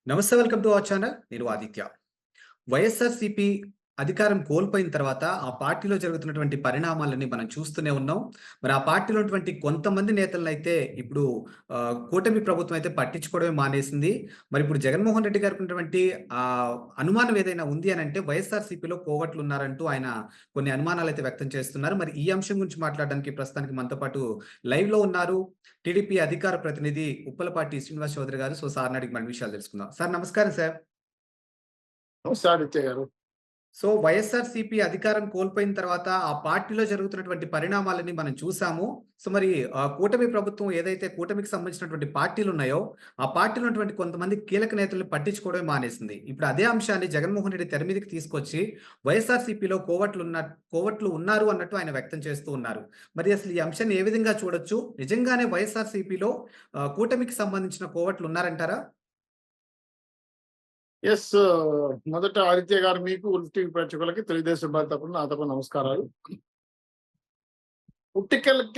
నమస్తే. Welcome to our channel. నేను ఆదిత్య. వైఎస్ఆర్‌సీపీ అధికారం కోల్పోయిన తర్వాత ఆ పార్టీలో జరుగుతున్నటువంటి పరిణామాలన్నీ మనం చూస్తూనే ఉన్నాం. మరి ఆ పార్టీలో ఉన్నటువంటి కొంతమంది నేతలనైతే ఇప్పుడు కూటమి ప్రభుత్వం అయితే పట్టించుకోవడమే మానేసింది. మరి ఇప్పుడు జగన్మోహన్ రెడ్డి గారికి ఉన్నటువంటి అనుమానం ఏదైనా ఉంది అనంటే వైఎస్ఆర్‌సీపీలో కోవట్లున్నారంటూ ఆయన కొన్ని అనుమానాలైతే వ్యక్తం చేస్తున్నారు. మరి ఈ అంశం గురించి మాట్లాడడానికి ప్రస్తుతానికి మనతో పాటు లైవ్‌లో ఉన్నారు. టీడీపీ అధికార ప్రతినిధి ఉప్పలపాటి శ్రీనివాస్ చౌదరి గారు. సో, సార్‌ని అడిగి మన విషయాలు తెలుసుకుందాం. సార్ నమస్కారం సార్. నమస్తే ఆదిత్య గారు. సో, వైఎస్ఆర్‌సీపీ అధికారం కోల్పోయిన తర్వాత ఆ పార్టీలో జరుగుతున్నటువంటి పరిణామాలన్నీ మనం చూసాము. సో, మరి కూటమి ప్రభుత్వం ఏదైతే కూటమికి సంబంధించినటువంటి పార్టీలున్నాయో, ఆ పార్టీలో ఉన్నటువంటి కొంతమంది కీలక నేతల్ని పట్టించుకోవడమే మానేసింది. ఇప్పుడు అదే అంశాన్ని జగన్మోహన్ రెడ్డి తెర మీదకి తీసుకొచ్చి వైఎస్ఆర్‌సీపీలో కోవట్లు ఉన్నారు అన్నట్టు ఆయన వ్యక్తం చేస్తూ ఉన్నారు. మరి అసలు ఈ అంశాన్ని ఏ విధంగా చూడొచ్చు? నిజంగానే వైఎస్ఆర్‌సీపీలో కూటమికి సంబంధించిన కోవట్లు ఉన్నారంటారా? యెస్. మొదట ఆదిత్య గారు మీకు, ఉల్ఫ్ టీవీ ప్రేక్షకులకి, తెలుగుదేశం పార్టీ తరపున నా తరపున నమస్కారాలు.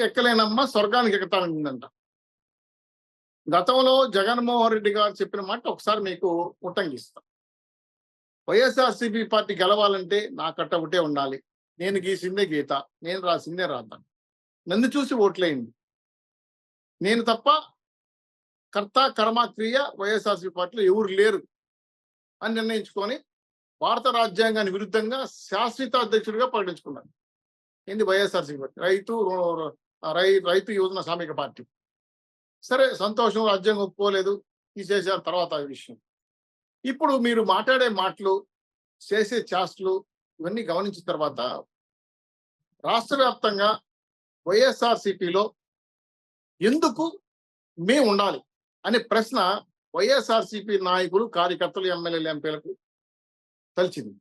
ఎక్కలేనమ్మ స్వర్గానికి ఎక్కుతానంట. గతంలో జగన్మోహన్ రెడ్డి గారు చెప్పిన మాట ఒకసారి మీకు ఉటంకిస్తా. వైఎస్ఆర్‌సీపీ పార్టీ గెలవాలంటే నా కట్ట ఒకటే ఉండాలి. నేను గీసిందే గీత. నేను రాసిందే రాత. నన్ను చూసి ఓట్లేయండి. నేను తప్ప కర్త, కర్మ, క్రియ వైఎస్ఆర్‌సీపీ పార్టీలో ఎవరు లేరు అని నిర్ణయించుకొని భారత రాజ్యాంగానికి విరుద్ధంగా శాశ్వత అధ్యక్షుడిగా ప్రకటించుకున్నాడు. ఏంది వైఎస్ఆర్సీపీ పార్టీ, రైతు యువజన శ్రామిక పార్టీ. సరే, సంతోషం, రాజ్యాంగం ఒప్పుకోలేదు, తీసేసారు, తర్వాత ఆ విషయం. ఇప్పుడు మీరు మాట్లాడే మాటలు, చేసే చేష్టలు ఇవన్నీ గమనించిన తర్వాత రాష్ట్ర వ్యాప్తంగా వైఎస్ఆర్సీపీలో ఎందుకు మేము ఉండాలి అనే ప్రశ్న వైఎస్ఆర్సీపీ నాయకులు, కార్యకర్తలు, ఎమ్మెల్యేలు, ఎంపీలకు తలిచింది.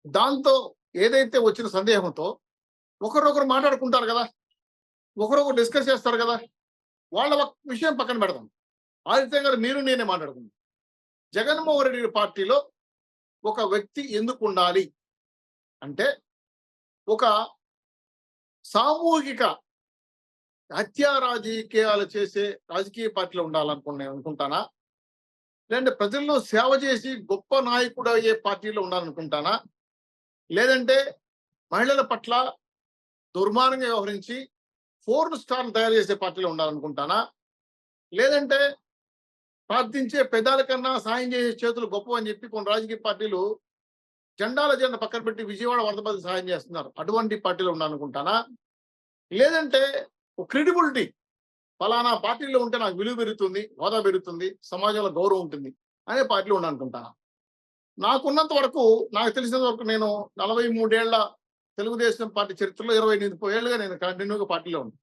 దాంతో ఏదైతే వచ్చిన సందేహంతో ఒకరొకరు మాట్లాడుకుంటారు కదా, ఒకరొకరు డిస్కస్ చేస్తారు కదా, వాళ్ళ విషయం పక్కన పెడదాం. ఆదిత్య గారు, మీరు నేనే మాట్లాడుకుందాం. జగన్మోహన్ రెడ్డి పార్టీలో ఒక వ్యక్తి ఎందుకు ఉండాలి అంటే, ఒక సామూహిక హత్యా రాజకీయాలు చేసే రాజకీయ పార్టీలో ఉండాలనుకుంటానా, లేదంటే ప్రజల్లో సేవ చేసి గొప్ప నాయకుడు అయ్యే పార్టీలో ఉండాలనుకుంటానా, లేదంటే మహిళల పట్ల దుర్మార్గంగా వ్యవహరించి 4 స్టార్లు తయారు చేసే పార్టీలో ఉండాలనుకుంటానా, లేదంటే ప్రార్థించే పెదాల కన్నా సాయం చేసే చేతులు గొప్ప అని చెప్పి కొన్ని రాజకీయ పార్టీలు జెండా పక్కన పెట్టి విజయవాడ వరదపతి సాయం చేస్తున్నారు, అటువంటి పార్టీలో ఉండాలనుకుంటానా, లేదంటే ఒక క్రెడిబిలిటీ, ఫలానా పార్టీలో ఉంటే నాకు విలువ పెరుగుతుంది, హోదా పెరుగుతుంది, సమాజంలో గౌరవం ఉంటుంది అనే పార్టీలో ఉండాలనుకుంటాను. నాకున్నంత వరకు, నాకు తెలిసినంత వరకు, నేను 43 ఏళ్ల తెలుగుదేశం పార్టీ చరిత్రలో 28 ఏళ్ళుగా నేను కంటిన్యూగా పార్టీలో ఉన్నాను.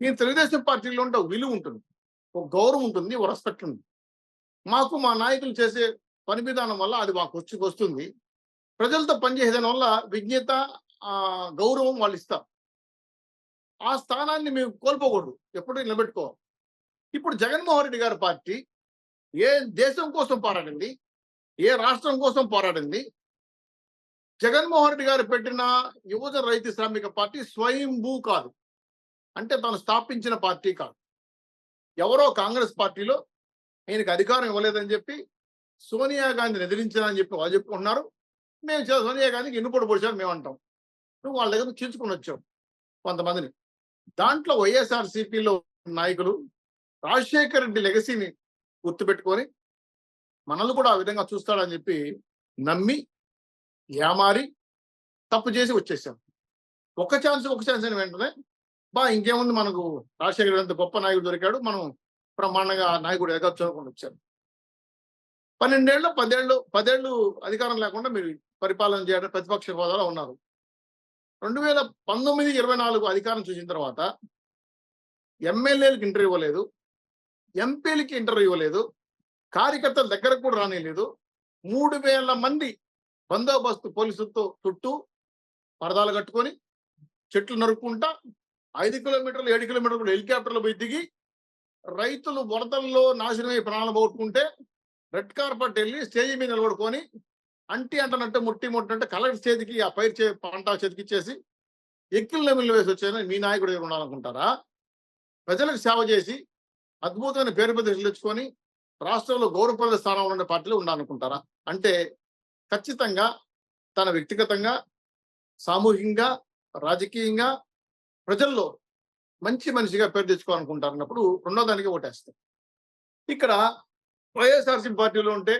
నేను తెలుగుదేశం పార్టీలో ఉంటే ఒక విలువ ఉంటుంది, ఒక గౌరవం ఉంటుంది, ఒక రెస్పెక్ట్ ఉంది. మాకు మా నాయకులు చేసే పని విధానం వల్ల అది మాకు వస్తుంది. ప్రజలతో పనిచేసేదాని వల్ల విజ్ఞత, గౌరవం వాళ్ళు ఇస్తారు. ఆ స్థానాన్ని మేము కోల్పోకూడదు, ఎప్పుడూ నిలబెట్టుకోవాలి. ఇప్పుడు జగన్మోహన్ రెడ్డి గారి పార్టీ ఏ దేశం కోసం పోరాడింది, ఏ రాష్ట్రం కోసం పోరాడింది? జగన్మోహన్ రెడ్డి గారు పెట్టిన యువజన రైతు శ్రామిక పార్టీ స్వయంభూ కాదు, అంటే తను స్థాపించిన పార్టీ కాదు. ఎవరో కాంగ్రెస్ పార్టీలో ఈయనకి అధికారం ఇవ్వలేదని చెప్పి సోనియా గాంధీని ఎదిరించానని చెప్పి వాళ్ళు చెప్పుకుంటున్నారు. మేము సోనియా గాంధీకి ఇన్నుపొడి పొడిచాను మేము అంటాం. నువ్వు వాళ్ళ దగ్గర చించుకొని వచ్చావు కొంతమందిని. దాంట్లో వైఎస్ఆర్సీపీలో నాయకులు రాజశేఖర రెడ్డి లెగసీని గుర్తుపెట్టుకొని మనల్ని కూడా ఆ విధంగా చూస్తాడని చెప్పి నమ్మి, ఏమారి, తప్పు చేసి వచ్చేసాం. ఒక ఛాన్స్ అని వెంటనే ఇంకేముంది, మనకు రాజశేఖర రెడ్డి అంత గొప్ప నాయకుడు దొరికాడు, మనం బ్రహ్మాండంగా నాయకుడు ఎదగచ్చు అనుకుని వచ్చారు. 10 ఏళ్ళు అధికారం లేకుండా మీరు పరిపాలన చేయడం, ప్రతిపక్ష హోదాలో ఉన్నారు. 2019-24 అధికారం చూసిన తర్వాత ఎమ్మెల్యేలకు ఇంటర్వ్యూ ఇవ్వలేదు, ఎంపీలకి ఇంటర్వ్యూ ఇవ్వలేదు, కార్యకర్తల దగ్గరకు కూడా రానిలేదు. 3000 మంది బందోబస్తు పోలీసులతో చుట్టూ పరదాలు కట్టుకొని, చెట్లు నరుక్కుంటా 5 కిలోమీటర్లు 7 కిలోమీటర్లు హెలికాప్టర్లు పోయి దిగి, రైతులు వరదల్లో నాశనమై ప్రాణాలు పోగొట్టుకుంటే రెడ్ కార్పెట్ వెళ్ళి స్టేజ్ మీద నిలబడుకొని అంటనట్టు ముట్టినట్టు కలెక్టర్ చేతికి ఆ పంట చేతికిచ్చేసి ఎక్కిల నెమిళ్ళు వేసి వచ్చాను మీ నాయకుడు ఉండాలనుకుంటారా? ప్రజలకు సేవ చేసి అద్భుతమైన పేరు ప్రతిష్టలు తెచ్చుకొని రాష్ట్రంలో గౌరవప్రద స్థానంలో ఉండే పార్టీలో ఉండాలనుకుంటారా? అంటే ఖచ్చితంగా తన వ్యక్తిగతంగా, సామూహికంగా, రాజకీయంగా, ప్రజల్లో మంచి మనిషిగా పేరు తెచ్చుకోవాలనుకుంటారన్నప్పుడు రెండో దానికి ఓటేస్తారు. ఇక్కడ వైఎస్ఆర్‌సీపీ పార్టీలో ఉంటే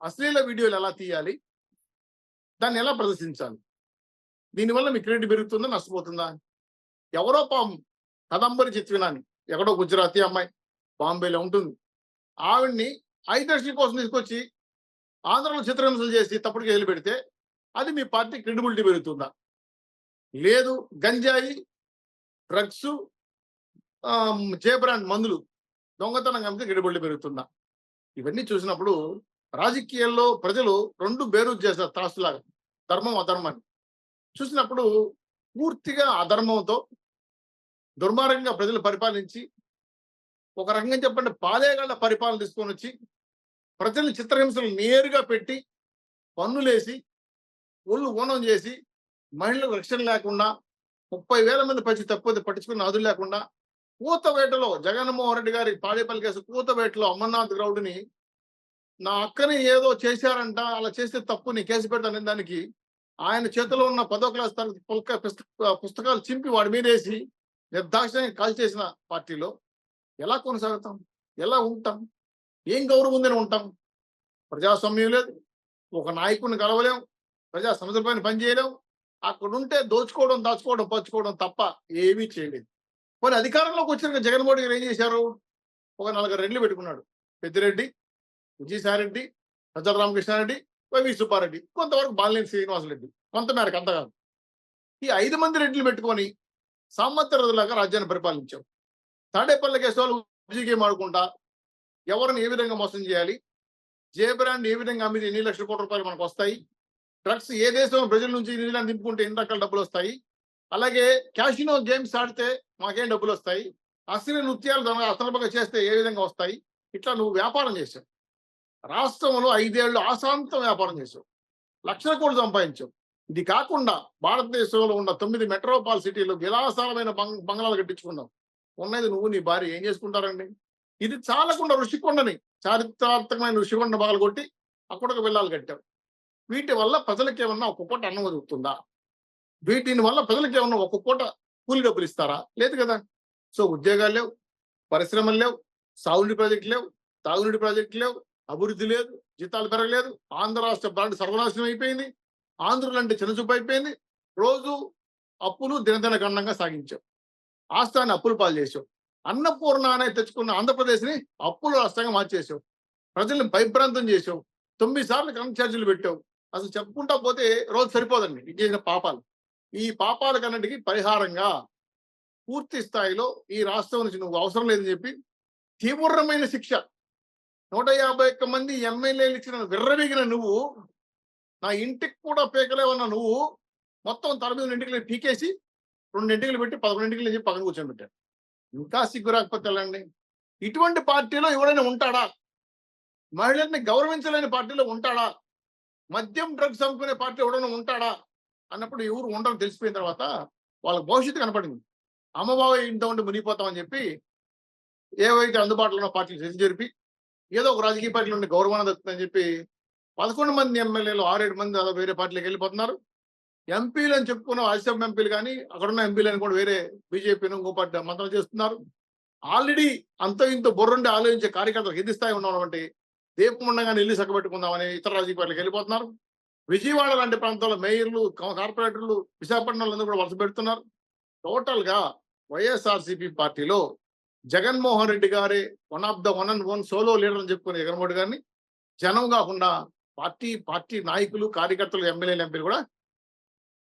అశ్లీల వీడియోలు ఎలా తీయాలి? దాన్ని ఎలా ప్రదర్శించాలి? దీనివల్ల మీ క్రెడిట్ పెరుగుతుందా? నష్టపోతుందా? ఎవరో కదంబరి చిత్వినాని ఎక్కడో గుజరాతీ అమ్మాయి బాంబేలో ఉంటుంది. ఆవిడ్ని ఐదర్శి కోసం తీసుకొచ్చి ఆంధ్రలో చిత్రహింసలు చేసి తప్పుడు కేసులు పెడితే అది మీ పార్టీ క్రెడిబిలిటీ పెరుగుతుందా? లేదు, గంజాయి, డ్రగ్స్, జే బ్రాండ్ మందులు దొంగతనం కమితే క్రెడిబిలిటీ పెరుగుతుందా? ఇవన్నీ చూసినప్పుడు రాజకీయాల్లో ప్రజలు రెండు బేరుజు చేస్తారు త్రాసులాగా, ధర్మం అధర్మాన్ని. చూసినప్పుడు పూర్తిగా అధర్మంతో దుర్మార్గంగా ప్రజలు పరిపాలించి, ఒక రకంగా చెప్పండి పాలేగాళ్ల పరిపాలన తీసుకొని వచ్చి ప్రజల్ని చిత్రహింసలు నేరుగా పెట్టి, పన్నులేసి, ఒళ్ళు ఊనం చేసి, మహిళలకు రక్షణ లేకుండా, 30,000 మంది తప్పితే పట్టించుకున్న నాదులు లేకుండా, కూతవేటలో జగన్మోహన్ రెడ్డి గారి తాడేపల్లి కేసు కూతవేటలో అమర్నాథ్ గౌడ్ని నా అక్కని ఏదో చేశారంట, అలా చేస్తే తప్పు నీ కేసు పెడతాను దానికి ఆయన చేతిలో ఉన్న 10వ క్లాస్ తరగతి పుస్తకాలు చింపి వాడి మీదేసి నిర్దాక్షిణ్యంగా కాల్చేసిన పార్టీలో ఎలా కొనసాగుతాం? ఎలా ఉంటాం? ఏం గౌరవం ఉందని ఉంటాం? ప్రజాస్వామ్యం లేదు, ఒక నాయకుడిని కలవలేం, ప్రజా సమస్యల పైన పనిచేయలేం. అక్కడ ఉంటే దోచుకోవడం, దాచుకోవడం, పంచుకోవడం తప్ప ఏమీ చేయలేదు. కొన్ని అధికారంలోకి వచ్చిన జగన్మోహన్ గారు ఏం చేశారు? ఒక 4 రెడ్లు పెట్టుకున్నాడు. పెద్దిరెడ్డి, విజయసాయిరెడ్డి, సజ్జల రామకృష్ణారెడ్డి, వైవి సుబ్బారెడ్డి, కొంతవరకు బాలినేని శ్రీనివాసరెడ్డి, కొంతమేరకు అంత కాదు. ఈ 5 మంది రెడ్లు పెట్టుకొని సామర్థ్యలాగా రాజ్యాన్ని పరిపాలించాం. తాడేపల్లి కేసులు విజయగేయం ఆడుకుంటా ఎవరిని ఏ విధంగా మోసం చేయాలి, జే బ్రాండ్ ఏ విధంగా అమ్మితే ఎన్ని లక్షల కోట్ల రూపాయలు మనకు వస్తాయి, డ్రగ్స్ ఏ దేశం ప్రజల నుంచి నీళ్ళని దింపుకుంటే ఎన్ని రకాల డబ్బులు వస్తాయి, అలాగే క్యాసినో గేమ్స్ ఆడితే మాకేం డబ్బులు వస్తాయి, అశ్లీల నృత్యాలు అసలభంగా చేస్తే ఏ విధంగా వస్తాయి, ఇట్లా నువ్వు వ్యాపారం చేశావు. రాష్ట్రంలో 5 ఏళ్ళు ఆశాంతం వ్యాపారం చేశావు, లక్షల కోట్లు సంపాదించావు. ఇది కాకుండా భారతదేశంలో ఉన్న 9 మెట్రోపాల్ సిటీలు విలాసాలమైన బంగ్లాలు కట్టించుకున్నావు. ఉన్నది నువ్వు నీ భార్య ఏం చేసుకుంటారండి? ఇది చాలకుండా ఋషికొండని, చారిత్రాత్మకమైన ఋషికొండ బాగా కొట్టి అక్కడికి వెళ్ళాలి కట్టావు. వీటి వల్ల ప్రజలకు ఏమన్నా ఒక పూట అన్నం దొరుకుతుందా? వీటిని వల్ల ప్రజలకు ఏమన్నా ఒక పూట కూలి డబ్బులు ఇస్తారా? లేదు కదా. సో ఉద్యోగాలు లేవు, పరిశ్రమలు లేవు, సాగునీటి ప్రాజెక్టులు లేవు, తాగునీటి ప్రాజెక్టులు లేవు, అభివృద్ధి లేదు, జీతాలు పెరగలేదు. ఆంధ్ర రాష్ట్ర బ్రాండ్ సర్వనాశనం అయిపోయింది. ఆంధ్రులు అంటే చిన్నచూపు అయిపోయింది. రోజు అప్పులు దినదిన గణంగా సాగించావు. రాష్ట్రాన్ని అప్పులు పాలు చేసావు. అన్నపూర్ణ అనే తెచ్చుకున్న ఆంధ్రప్రదేశ్ని అప్పుల రాష్ట్రంగా మార్చేసావు. ప్రజల్ని భయభ్రాంతం చేసావు. 9 సార్లు కరెంట్ ఛార్జీలు పెట్టావు. అసలు చెప్పుకుంటా పోతే రోజు సరిపోదండి ఇది చేసిన పాపాలు. ఈ పాపాలకన్నిటికీ పరిహారంగా పూర్తి స్థాయిలో ఈ రాష్ట్రం నుంచి నువ్వు అవసరం లేదని చెప్పి తీవ్రమైన శిక్ష 151 మంది ఎమ్మెల్యేలు ఇచ్చిన విర్రవీగిన నువ్వు, నా ఇంటికి కూడా పీకలేవన్న నువ్వు, మొత్తం తల మీద ఇంటికి పీకేసి 2 ఎంటికలు పెట్టి 11 ఎంటికలు చెప్పి పక్కన కూర్చొని పెట్టాడు. ఇంకా సిగ్గు రాకపోతే వెళ్ళండి. ఇటువంటి పార్టీలో ఎవరైనా ఉంటాడా? మహిళల్ని గౌరవించలేని పార్టీలో ఉంటాడా? మద్యం డ్రగ్స్ అమ్ముకునే పార్టీ ఎవరైనా ఉంటాడా అన్నప్పుడు ఎవరు ఉండరని తెలిసిపోయిన తర్వాత వాళ్ళకి భవిష్యత్తు కనపడింది. అమ్మబాబు ఇంత ఉండి మునిగిపోతామని చెప్పి ఏవైతే అందుబాటులో ఉన్న పార్టీలు జరిపి ఏదో ఒక రాజకీయ పార్టీలో ఉండి గౌరవాన్ని దక్కుతుందని చెప్పి 11 మంది ఎమ్మెల్యేలు 6-7 మంది వేరే పార్టీలకు వెళ్ళిపోతున్నారు. ఎంపీలు అని చెప్పుకున్న రాజ్యసభ ఎంపీలు కానీ అక్కడున్న ఎంపీలు అని కూడా వేరే బీజేపీని ఇంకో పార్టీ మంత్రం చేస్తున్నారు. ఆల్రెడీ అంత ఇంత బుర్రుండి ఆలోచించే కార్యకర్తలకు ఎది స్థాయి ఉన్నటువంటి దీపం ఉండగానే ఇల్లు చక్కబెట్టుకుందామని ఇతర రాజకీయ పార్టీలకు వెళ్ళిపోతున్నారు. విజయవాడ లాంటి ప్రాంతాల్లో మేయర్లు, కార్పొరేటర్లు, విశాఖపట్నంలో కూడా వలస పెడుతున్నారు. టోటల్ గా వైఎస్ఆర్సీపీ పార్టీలో జగన్మోహన్ రెడ్డి గారే one of the one and one solo leader అని చెప్పుకునే జగన్మోహన్ రెడ్డి గారిని జనం కాకుండా పార్టీ నాయకులు, కార్యకర్తలు, ఎమ్మెల్యేలు, ఎంపీలు కూడా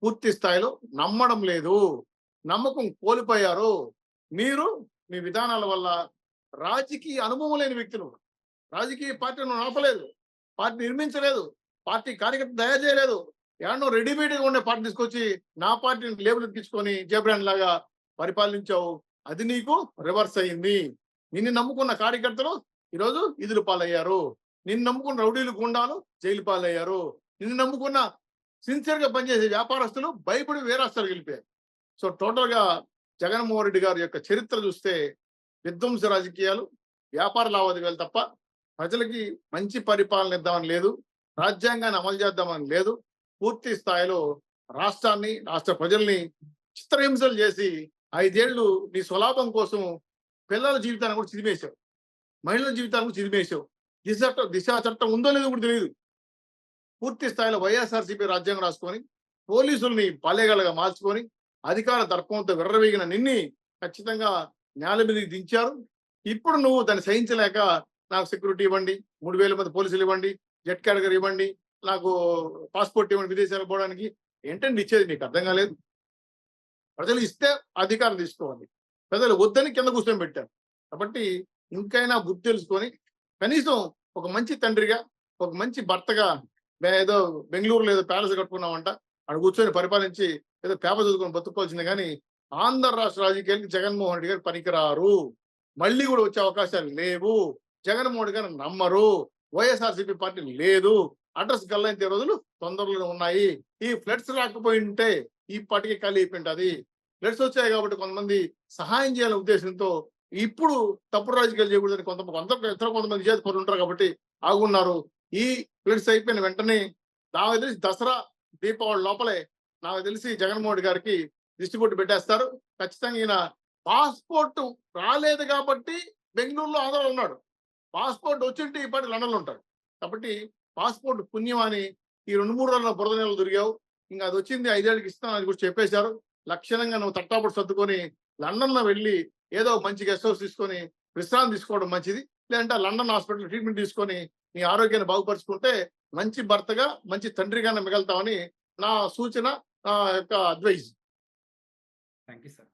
పూర్తి స్థాయిలో నమ్మడం లేదు. నమ్మకం కోల్పోయారు. మీరు మీ విధానాల వల్ల రాజకీయ అనుభవం లేని వ్యక్తులు, రాజకీయ పార్టీని ఆపలేదు, పార్టీ నిర్మించలేదు, పార్టీ కార్యకర్త తయారు చేయలేదు. ఏమన్నా రెడీమేడ్గా ఉండే పార్టీ తీసుకొచ్చి నా పార్టీని లేబుల్ ఎక్కించుకొని జయబ్రాండ్ లాగా పరిపాలించావు. అది నీకు రివర్స్ అయింది. నిన్ను నమ్ముకున్న కార్యకర్తలు ఈరోజు ఇదులు పాలయ్యారు. నిన్ను నమ్ముకున్న రౌడీలు, గుండాలు జైలు పాలయ్యారు. నిన్ను నమ్ముకున్న సిన్సియర్ గా పనిచేసే వ్యాపారస్తులు భయపడి వేరే రాష్ట్రాలకు వెళ్ళిపోయారు. సో టోటల్ గా జగన్మోహన్ రెడ్డి గారి యొక్క చరిత్ర చూస్తే విధ్వంస రాజకీయాలు, వ్యాపార లావాదేవీలు తప్ప ప్రజలకి మంచి పరిపాలన ఇద్దామని లేదు. రాజ్యాంగాన్ని అమలు చేద్దామని లేదు. పూర్తి స్థాయిలో రాష్ట్రాన్ని, రాష్ట్ర ప్రజల్ని చిత్రహింసలు చేసి 5 ఏళ్ళు నీ స్వలాభం కోసం పిల్లల జీవితాన్ని కూడా చిదిమేశావు. మహిళల జీవితాన్ని కూడా చిదిమేశావు. దిశ చట్టం ఉందో లేదో కూడా తెలియదు. పూర్తి స్థాయిలో వైఎస్ఆర్సీపీ రాజ్యాంగం రాసుకొని, పోలీసుల్ని పాలేగాళ్ళగా మార్చుకొని, అధికార దర్పంతో విర్రవీగిన నిన్ని ఖచ్చితంగా నేల మీదకి దించారు. ఇప్పుడు నువ్వు దాన్ని సహించలేక నాకు సెక్యూరిటీ ఇవ్వండి, 3000 మంది పోలీసులు ఇవ్వండి, జెట్ కేటగిరీ ఇవ్వండి, నాకు పాస్పోర్ట్ ఇవ్వండి విదేశాలకు పోవడానికి. ఏంటండి ఇచ్చేది? మీకు అర్థం కాలేదు. ప్రజలు ఇస్తే అధికారం తీసుకోవాలి. ప్రజలు వద్దని కింద కూర్చొని పెట్టారు. కాబట్టి ఇంకైనా బుద్ధి తెలుసుకొని కనీసం ఒక మంచి తండ్రిగా, ఒక మంచి భర్తగా, ఏదో బెంగళూరులో ఏదో ప్యాలెస్ కట్టుకున్నామంట, అక్కడ కూర్చొని పరిపాలించి ఏదో పేపర్ చదువుకొని బతుక్కోవాల్సిందే కానీ ఆంధ్ర రాష్ట్ర రాజకీయాలకి జగన్మోహన్ రెడ్డి గారు పనికిరారు. మళ్ళీ కూడా వచ్చే అవకాశాలు లేవు. జగన్మోహన్ రెడ్డి గారు నమ్మరు. వైఎస్ఆర్సీపీ పార్టీ లేదు. అడ్రస్ గల్లంతే రోజులు తొందరలోనే ఉన్నాయి. ఈ ఫ్లడ్స్ రాకపోయి ఉంటే ఈ పార్టీకి ఖాళీ అయిపోయింటది. ఫ్లడ్స్ వచ్చాయి కాబట్టి కొంతమంది సహాయం చేయాలనే ఉద్దేశంతో ఇప్పుడు తప్పుడు రాజకీయాలు చేయకూడదని కొంతమంది చేతి పనులు ఉంటారు కాబట్టి ఆగున్నారు. ఈ ఫ్లడ్స్ అయిపోయిన వెంటనే నాకు తెలిసి దసరా, దీపావళి లోపలే నాకు తెలిసి జగన్మోహన్ రెడ్డి గారికి డిస్ట్రిబ్యూట్ పెట్టేస్తారు. ఖచ్చితంగా ఈయన పాస్పోర్ట్ రాలేదు కాబట్టి బెంగళూరులో ఆంధ్రలో ఉన్నాడు. పాస్పోర్ట్ వచ్చింటే ఈ పాటి లండన్లో ఉంటాడు. కాబట్టి పాస్పోర్ట్ పుణ్యం అని ఈ 2-3 రోజుల బురద నెలలు దొరికావు. ఇంకా అది వచ్చింది 5 ఏళ్ళకి ఇస్తాను అని కూడా చెప్పేశారు. లక్షణంగా నువ్వు తట్టాపట్టు సర్దుకొని లండన్లో వెళ్ళి ఏదో మంచి గెస్ట్ హౌస్ తీసుకొని విశ్రాంతి తీసుకోవడం మంచిది. లేదంటే లండన్ హాస్పిటల్ ట్రీట్మెంట్ తీసుకొని నీ ఆరోగ్యాన్ని బాగుపరుచుకుంటే మంచి భర్తగా, మంచి తండ్రిగానే మిగలుతావని నా సూచన, నా యొక్క అడ్వైజ్. Thank you sir.